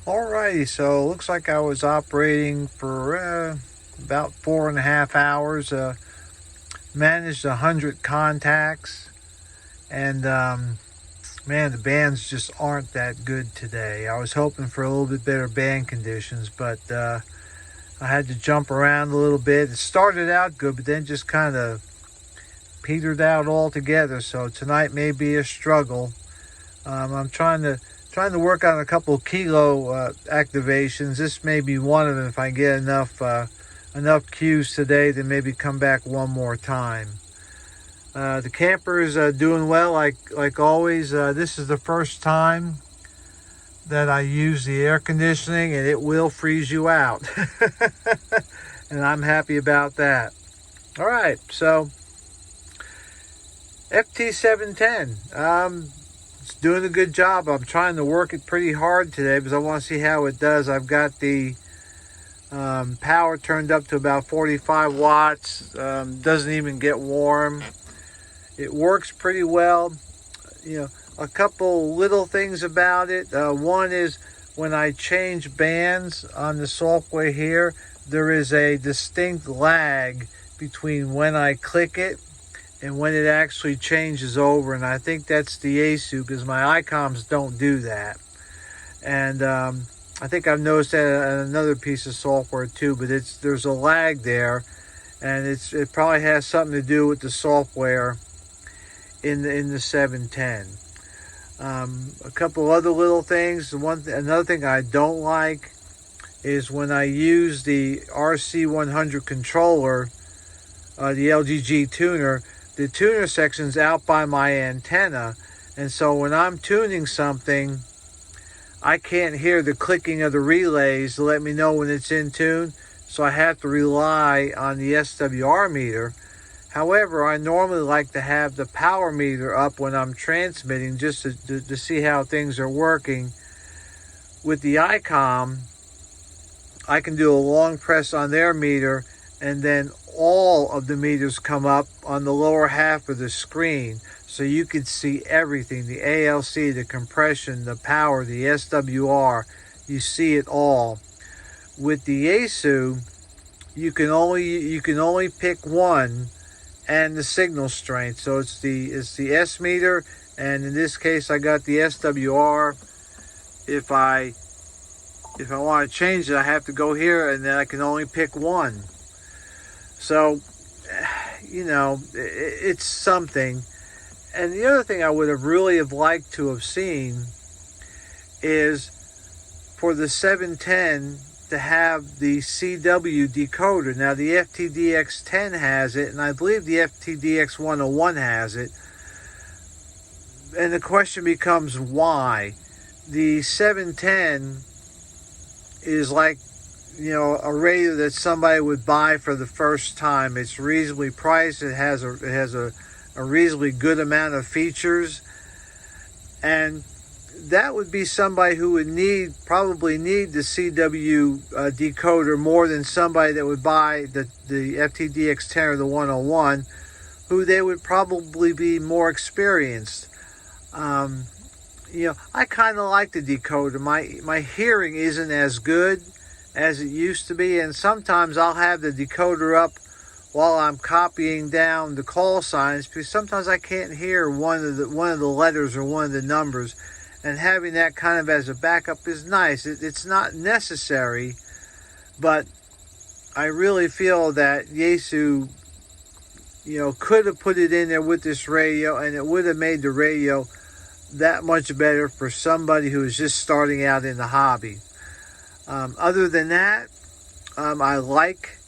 Alrighty, so it looks like I was operating for about 4.5 hours. Managed 100 contacts, and man, the bands just aren't that good today. I was hoping for a little bit better band conditions, but I had to jump around a little bit. It started out good, but then just kind of petered out altogether. So tonight may be a struggle. I'm trying to work on a couple kilo activations. This may be one of them if I get enough cues today to maybe come back one more time. The camper is doing well, like always. This is the first time that I use the air conditioning, and it will freeze you out. And I'm happy about that. All right, so FT710. It's doing a good job. I'm trying to work it pretty hard today because I want to see how it does. I've got the power turned up to about 45 watts. Doesn't even get warm. It works pretty well. You know, a couple little things about it. One is when I change bands on the software here, there is a distinct lag between when I click it and when it actually changes over, and I think that's the ASU because my ICOMs don't do that. And I think I've noticed that on another piece of software too, but there's a lag there, and it probably has something to do with the software in the 710. A couple other little things. Another thing I don't like is when I use the RC100 controller, the LGG tuner. The tuner section's out by my antenna, and so when I'm tuning something, I can't hear the clicking of the relays to let me know when it's in tune, so I have to rely on the SWR meter. However, I normally like to have the power meter up when I'm transmitting just to see how things are working. With the ICOM, I can do a long press on their meter, and then all of the meters come up on the lower half of the screen, so you can see everything: the ALC, the compression, the power, the SWR. You see it all. With the ASU, you can only pick one and the signal strength. So it's the S meter, and in this case I got the SWR. If I want to change it, I have to go here, and then I can only pick one. So, you know, it's something. And the other thing I would have really liked to have seen is for the 710 to have the CW decoder. Now, the FTDX10 has it, and I believe the FTDX101 has it. And the question becomes why. The 710 is like, you know, a radio that somebody would buy for the first time. It's reasonably priced. It has a reasonably good amount of features, and that would be somebody who would probably need the CW decoder more than somebody that would buy the FTDX10 or the 101, who they would probably be more experienced. You know, I kind of like the decoder. My hearing isn't as good as it used to be, and sometimes I'll have the decoder up while I'm copying down the call signs because sometimes I can't hear one of the letters or one of the numbers, and having that kind of as a backup is nice. It's not necessary, but I really feel that Yaesu, you know, could have put it in there with this radio, and it would have made the radio that much better for somebody who is just starting out in the hobby. Other than that, I like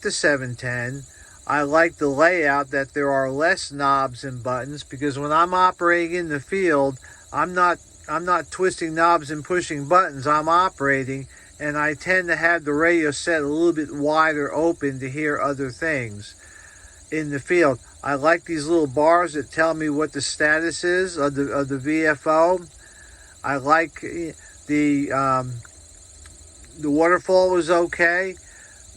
the 710. I like the layout that there are less knobs and buttons, because when I'm operating in the field, I'm not twisting knobs and pushing buttons. I'm operating, and I tend to have the radio set a little bit wider open to hear other things in the field. I like these little bars that tell me what the status is of the VFO. I like the waterfall is okay.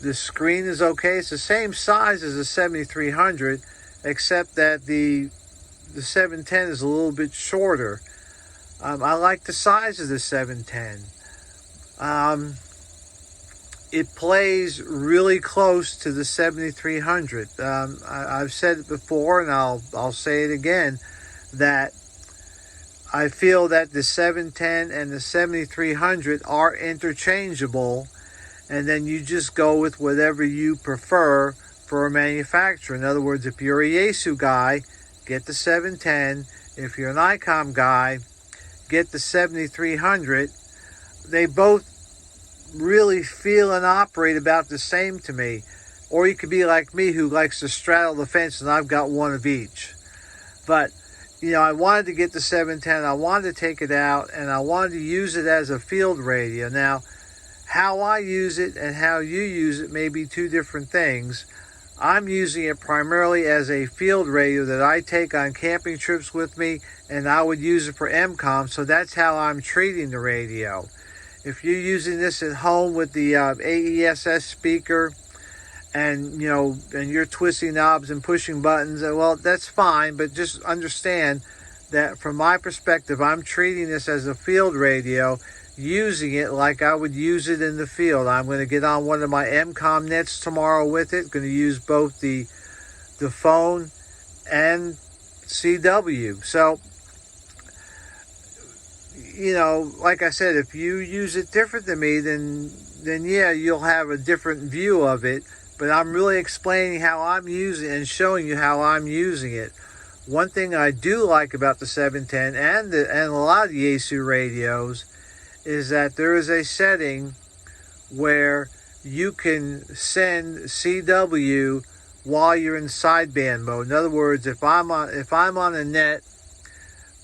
The screen is okay. It's the same size as the 7300, except that the 710 is a little bit shorter. I like the size of the 710. It plays really close to the 7300. I've said it before, and I'll say it again, that I feel that the 710 and the 7300 are interchangeable, and then you just go with whatever you prefer for a manufacturer. In other words, if you're a Yaesu guy, get the 710. If you're an ICOM guy, get the 7300. They both really feel and operate about the same to me. Or you could be like me, who likes to straddle the fence, and I've got one of each. But I wanted to get the 710. I wanted to take it out, and I wanted to use it as a field radio. Now, how I use it and how you use it may be two different things. I'm using it primarily as a field radio that I take on camping trips with me, and I would use it for MCOM, so that's how I'm treating the radio. If you're using this at home with the AESS speaker, and you're twisting knobs and pushing buttons, well, that's fine, but just understand that from my perspective, I'm treating this as a field radio, using it like I would use it in the field. I'm going to get on one of my MCOM nets tomorrow with it. Going to use both the phone and CW. So, like I said, if you use it different than me, then yeah, you'll have a different view of it. But I'm really explaining how I'm using it and showing you how I'm using it. One thing I do like about the 710 and a lot of the Yaesu radios is that there is a setting where you can send CW while you're in sideband mode. In other words, if I'm on a net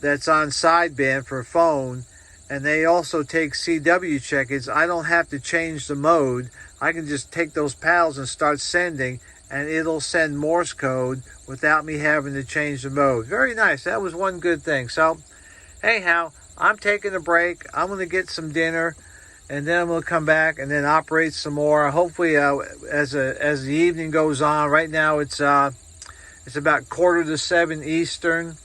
that's on sideband for a phone, and they also take CW check-ins, I don't have to change the mode. I can just take those paddles and start sending, and it'll send Morse code without me having to change the mode. Very nice. That was one good thing. So, anyhow, I'm taking a break. I'm going to get some dinner, and then I'm going to come back and then operate some more. Hopefully, as the evening goes on. Right now, it's about 6:45 Eastern.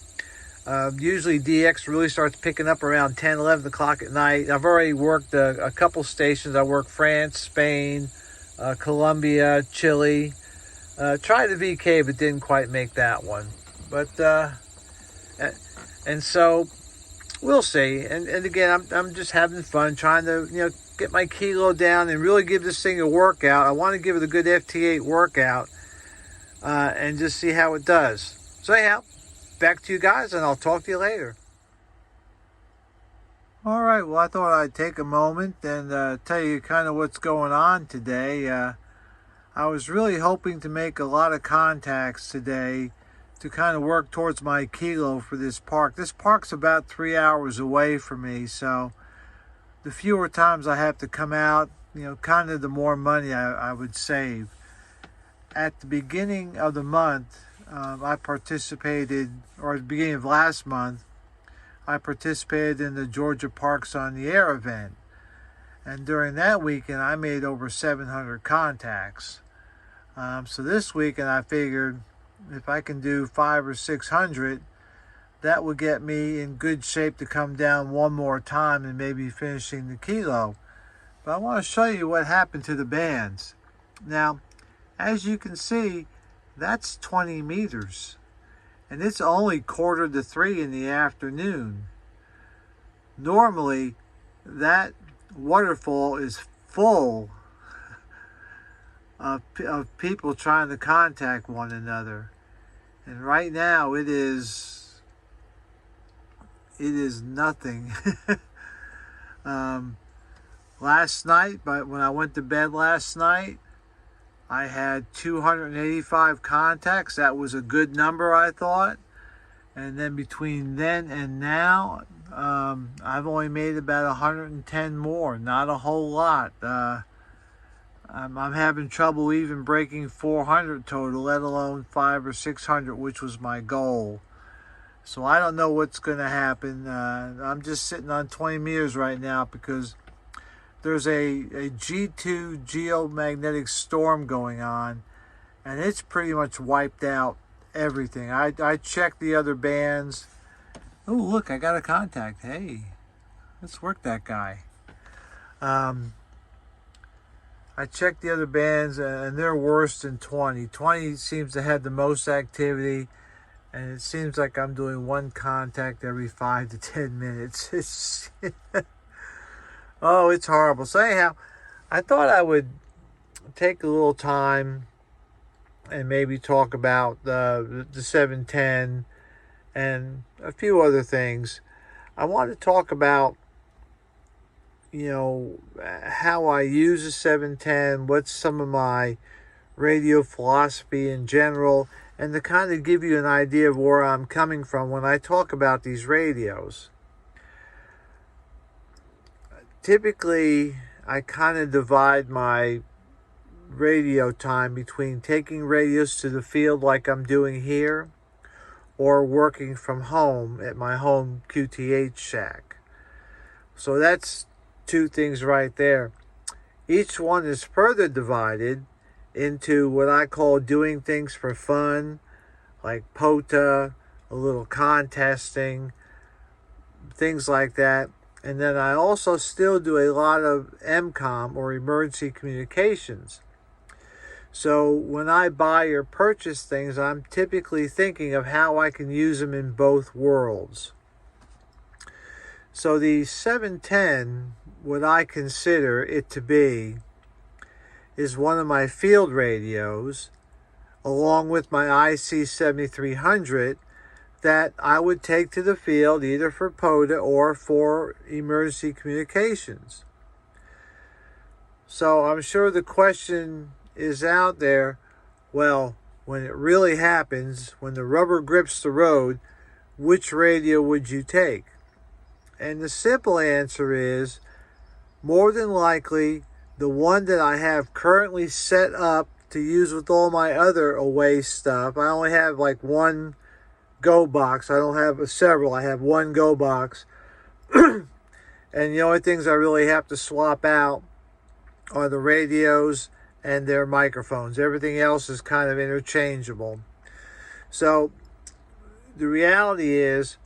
Usually DX really starts picking up around 10, 11 o'clock at night. I've already worked a couple stations. I worked France, Spain, Colombia, Chile. Tried the VK, but didn't quite make that one. But, and so, we'll see. And again, I'm just having fun, trying to, get my kilo down and really give this thing a workout. I want to give it a good FT8 workout, and just see how it does. So anyhow, back to you guys, and I'll talk to you later. All right, well, I thought I'd take a moment and tell you kind of what's going on today. I was really hoping to make a lot of contacts today to kind of work towards my kilo for this park. This park's about 3 hours away from me, so the fewer times I have to come out, kind of the more money I would save. At the beginning of the month, I participated, or at the beginning of last month, I participated in the Georgia Parks on the Air event. And during that weekend, I made over 700 contacts. So this weekend, I figured if I can do 500 or 600, that would get me in good shape to come down one more time and maybe finishing the kilo. But I want to show you what happened to the bands. Now, as you can see, that's 20 meters. And it's only 2:45 in the afternoon. Normally, that waterfall is full of people trying to contact one another. And right now, it is nothing. Last night, when I went to bed last night, I had 285 contacts. That was a good number, I thought. And then between then and now, I've only made about 110 more. Not a whole lot. I'm having trouble even breaking 400 total, let alone 500 or 600, which was my goal. So I don't know what's going to happen. I'm just sitting on 20 meters right now because there's a G-2 Geomagnetic Storm going on, and it's pretty much wiped out everything. I checked the other bands. Oh, look, I got a contact. Hey, let's work that guy. I checked the other bands and they're worse than 20. 20 seems to have the most activity, and it seems like I'm doing one contact every 5 to 10 minutes. It's oh, it's horrible. So anyhow, I thought I would take a little time and maybe talk about the 710 and a few other things. I want to talk about, how I use the 710, what's some of my radio philosophy in general, and to kind of give you an idea of where I'm coming from when I talk about these radios. Typically, I kind of divide my radio time between taking radios to the field like I'm doing here, or working from home at my home QTH shack. So that's two things right there. Each one is further divided into what I call doing things for fun, like POTA, a little contesting, things like that. And then I also still do a lot of EMCOM, or emergency communications. So when I buy or purchase things, I'm typically thinking of how I can use them in both worlds. So the 710, what I consider it to be, is one of my field radios, along with my IC7300, that I would take to the field either for POTA or for emergency communications. So I'm sure the question is out there, well, when it really happens, when the rubber grips the road, which radio would you take? And the simple answer is, more than likely, the one that I have currently set up to use with all my other away stuff. I only have like one go box. I don't have several. I have one go box. And the only things I really have to swap out are the radios and their microphones. Everything else is kind of interchangeable. So the reality is,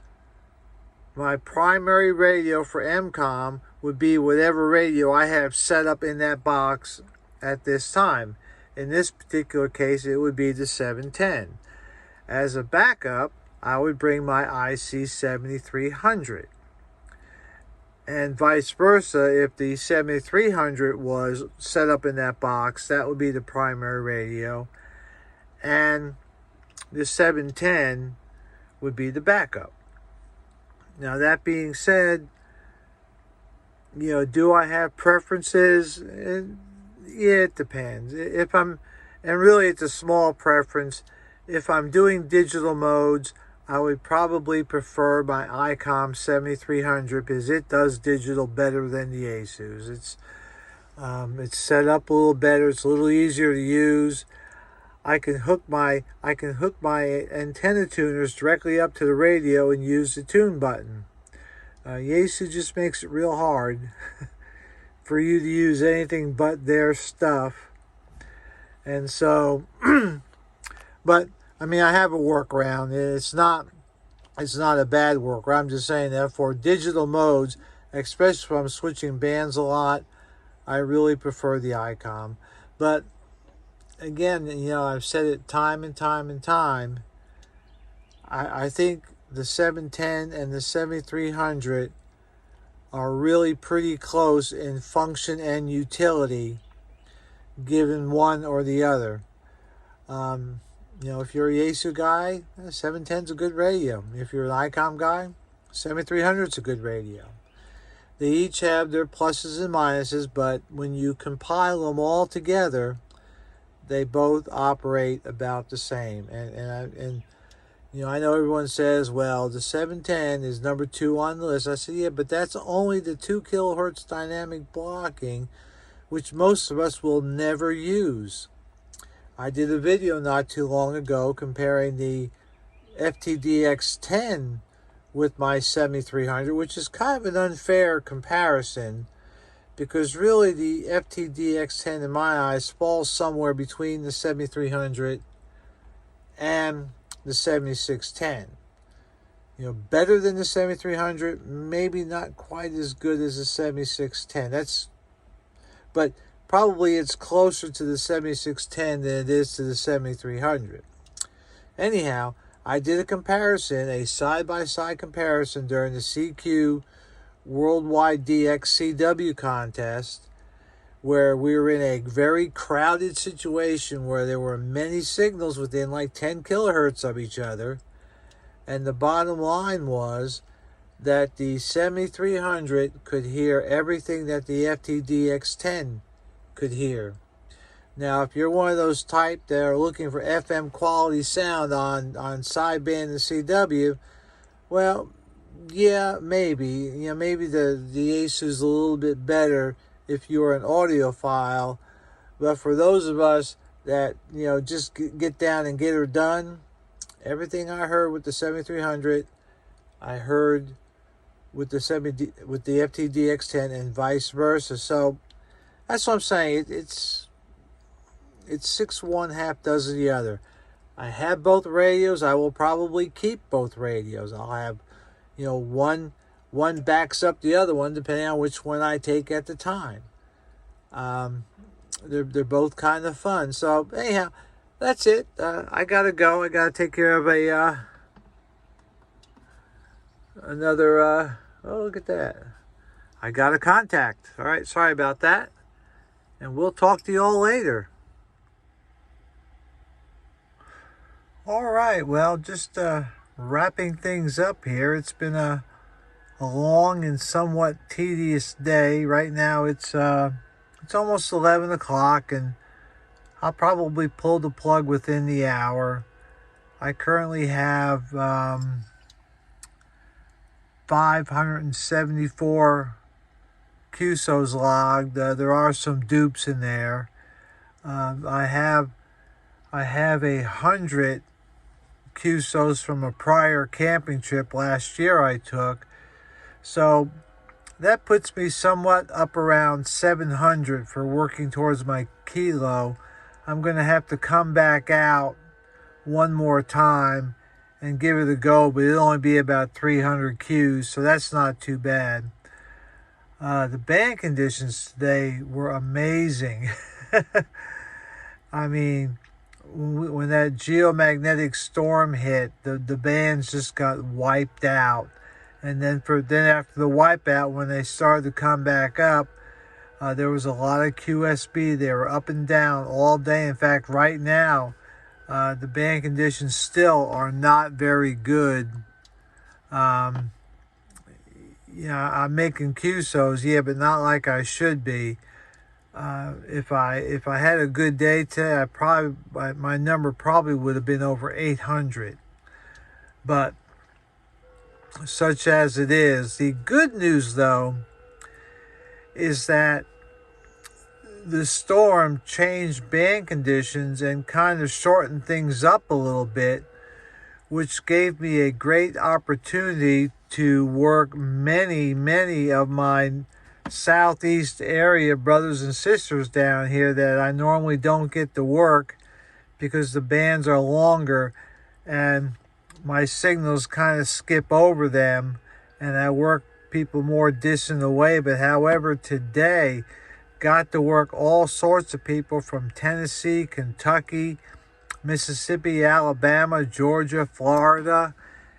my primary radio for EMCOM would be whatever radio I have set up in that box at this time. In this particular case, it would be the 710. As a backup, I would bring my IC7300. And vice versa, if the 7300 was set up in that box, that would be the primary radio. And the 710 would be the backup. Now, that being said, do I have preferences? Yeah, it depends. And really it's a small preference. If I'm doing digital modes, I would probably prefer my ICOM 7300 because it does digital better than the ASUS. It's set up a little better. It's a little easier to use. I can hook my antenna tuners directly up to the radio and use the tune button. Yaesu just makes it real hard for you to use anything but their stuff. And so, but I mean, I have a workaround. It's not a bad workaround. I'm just saying that for digital modes, especially if I'm switching bands a lot, I really prefer the ICOM. But again, I've said it time and time and time. I think the 710 and the 7300 are really pretty close in function and utility, given one or the other. If you're a Yaesu guy, 710's a good radio. If you're an ICOM guy, 7300's a good radio. They each have their pluses and minuses, but when you compile them all together, they both operate about the same. And I know everyone says, well, the 710 is number 2 on the list. I said, yeah, but that's only the 2 kilohertz dynamic blocking, which most of us will never use. I did a video not too long ago comparing the FTDX10 with my 7300, which is kind of an unfair comparison, because really the FTDX10 in my eyes falls somewhere between the 7300 and the 7610. Better than the 7300, maybe not quite as good as the 7610. That's but probably it's closer to the 7610 than it is to the 7300. Anyhow, I did a comparison, a side-by-side comparison during the CQ Worldwide DXCW contest, where we were in a very crowded situation where there were many signals within like 10 kilohertz of each other. And the bottom line was that the 7300 could hear everything that the FTDX10 could hear. Now, if you're one of those type that are looking for FM quality sound on sideband and CW, well, yeah, maybe. Maybe the ASU is a little bit better if you're an audiophile. But for those of us that, just get down and get her done, everything I heard with the 7300, I heard with the FTDX10 and vice versa. So that's what I'm saying. It's 6 one, half dozen the other. I have both radios. I will probably keep both radios. I'll have, one backs up the other one depending on which one I take at the time. They're both kind of fun. So anyhow, that's it. I gotta go. I gotta take care of another. Oh, look at that! I got a contact. All right, sorry about that. And we'll talk to you all later. All right, well, just wrapping things up here. It's been a long and somewhat tedious day. Right now, it's almost 11 o'clock, and I'll probably pull the plug within the hour. I currently have 574 QSOs logged. There are some dupes in there. I have 100 QSOs from a prior camping trip last year I took. So that puts me somewhat up around 700 for working towards my kilo. I'm going to have to come back out one more time and give it a go, but it'll only be about 300 Qs, so that's not too bad. The band conditions today were amazing. I mean, when that geomagnetic storm hit, the bands just got wiped out. And then after the wipeout, when they started to come back up, there was a lot of QSB. They were up and down all day. In fact, right now, the band conditions still are not very good. I'm making QSOs, but not like I should be. If I had a good day today, my number probably would have been over 800. But such as it is, the good news though is that the storm changed band conditions and kind of shortened things up a little bit, which gave me a great opportunity to work many of my southeast area brothers and sisters down here that I normally don't get to work because the bands are longer and my signals kind of skip over them and I work people more distant away. But however, today got to work all sorts of people from Tennessee, Kentucky, Mississippi, Alabama, Georgia, Florida.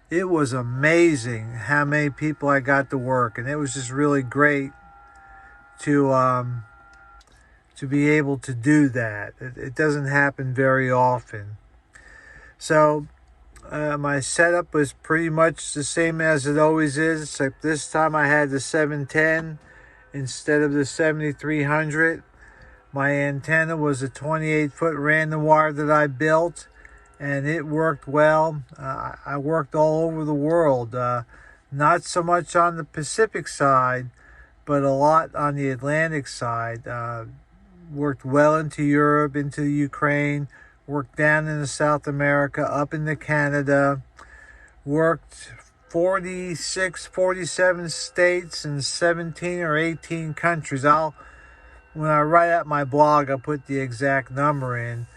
It was amazing how many people I got to work, and it was just really great to be able to do that. It doesn't happen very often. So my setup was pretty much the same as it always is, except this time I had the 710 instead of the 7300. My antenna was a 28-foot random wire that I built, and it worked well. I worked all over the world, not so much on the Pacific side, but a lot on the Atlantic side. Worked well into Europe, into the Ukraine, worked down into South America, up into Canada, worked 46, 47 states and 17 or 18 countries. When I write out my blog, I'll put the exact number in.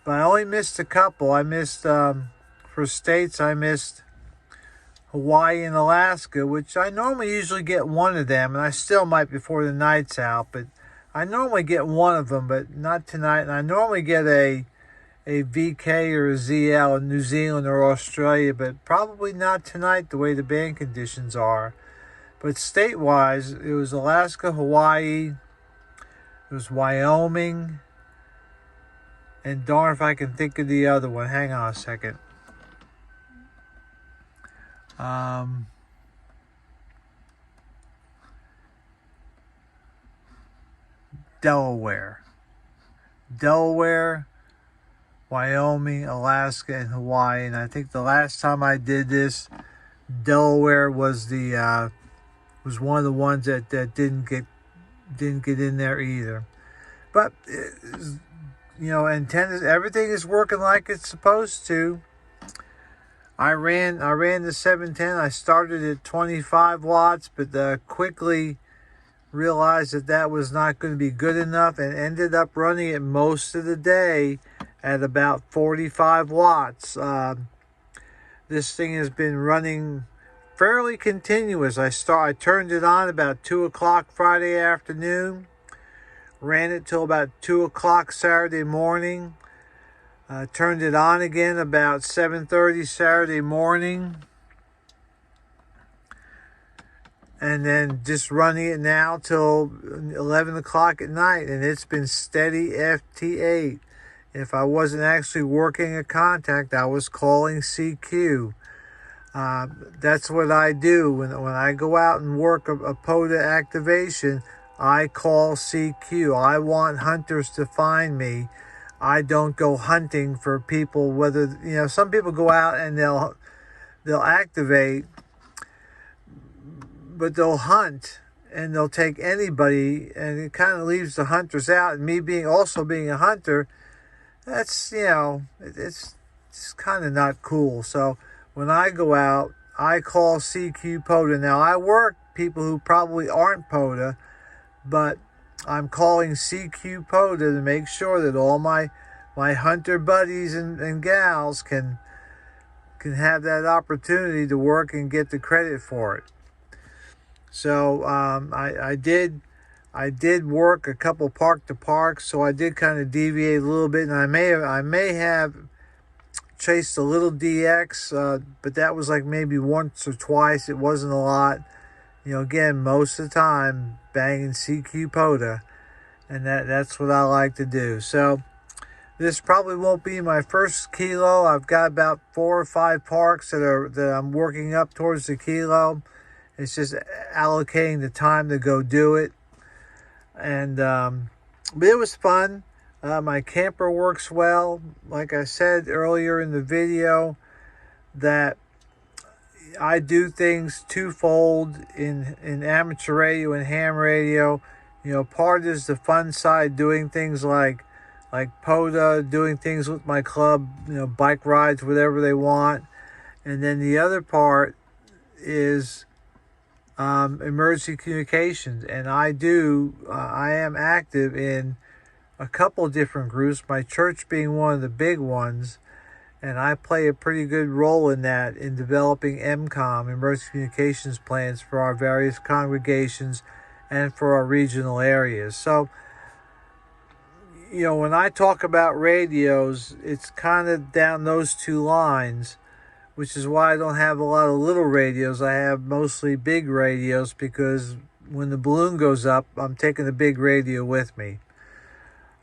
But I only missed a couple. I missed, for states, I missed Hawaii and Alaska, which I normally usually get one of them, and I still might before the night's out, but I normally get one of them, but not tonight. And I normally get a VK or a ZL in New Zealand or Australia, but probably not tonight the way the band conditions are. But state-wise, it was Alaska, Hawaii, it was Wyoming, and darn if I can think of the other one. Hang on a second. Delaware, Wyoming, Alaska, and Hawaii. And I think the last time I did this, Delaware was was one of the ones that didn't get in there either. But antennas, everything is working like it's supposed to. I ran the 710. I started at 25 watts, but quickly realized that was not going to be good enough, and ended up running it most of the day at about 45 watts. This thing has been running fairly continuous. I turned it on about 2 o'clock Friday afternoon, ran it till about 2 o'clock Saturday morning, turned it on again about 7:30 Saturday morning, and then just running it now till 11 o'clock at night, and it's been steady FT8. If I wasn't actually working a contact, I was calling CQ. That's what I do. When I go out and work a POTA activation, I call CQ. I want hunters to find me. I don't go hunting for people. Whether some people go out and they'll activate, but they'll hunt and they'll take anybody, and it kind of leaves the hunters out. And me being a hunter, that's it's kind of not cool. So when I go out, I call CQ POTA. Now I work people who probably aren't POTA, but I'm calling CQ POTA to make sure that all my hunter buddies and gals can have that opportunity to work and get the credit for it. So I did work a couple park to parks, so I did kind of deviate a little bit, and I may have chased a little DX, but that was like maybe once or twice. It wasn't a lot. Again, most of the time banging CQ POTA, and that's what I like to do. So this probably won't be my first kilo. I've got about 4 or 5 parks that I'm working up towards the kilo. It's just allocating the time to go do it. And but it was fun. My camper works well. Like I said earlier in the video, that I do things twofold in amateur radio and ham radio. Part is the fun side, doing things like POTA, doing things with my club, bike rides, whatever they want. And then the other part is emergency communications. And I am active in a couple of different groups, my church being one of the big ones. And I play a pretty good role in that, in developing EMCOM, emergency communications plans, for our various congregations and for our regional areas. So, when I talk about radios, it's kind of down those two lines, which is why I don't have a lot of little radios. I have mostly big radios, because when the balloon goes up, I'm taking the big radio with me.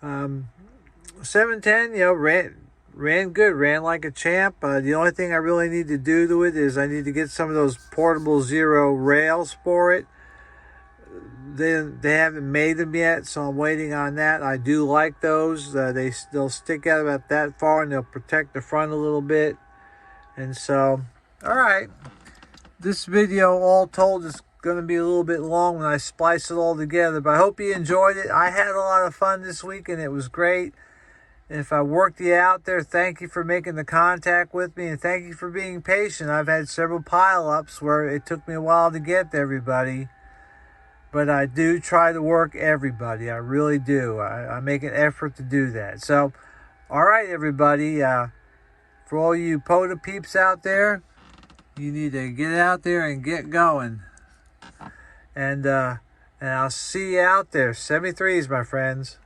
710, ran good, ran like a champ. The only thing I really need to do to it is I need to get some of those portable zero rails for it. They haven't made them yet, so I'm waiting on that. I do like those. They'll stick out about that far, and they'll protect the front a little bit. And so, all right. This video, all told, is going to be a little bit long when I splice it all together, but I hope you enjoyed it. I had a lot of fun this week, and it was great. And if I worked you out there, thank you for making the contact with me, and thank you for being patient. I've had several pile-ups where it took me a while to get to everybody, but I do try to work everybody. I really do. I make an effort to do that. So, all right, everybody. For all you POTA peeps out there, you need to get out there and get going. And And I'll see you out there. 73s, my friends.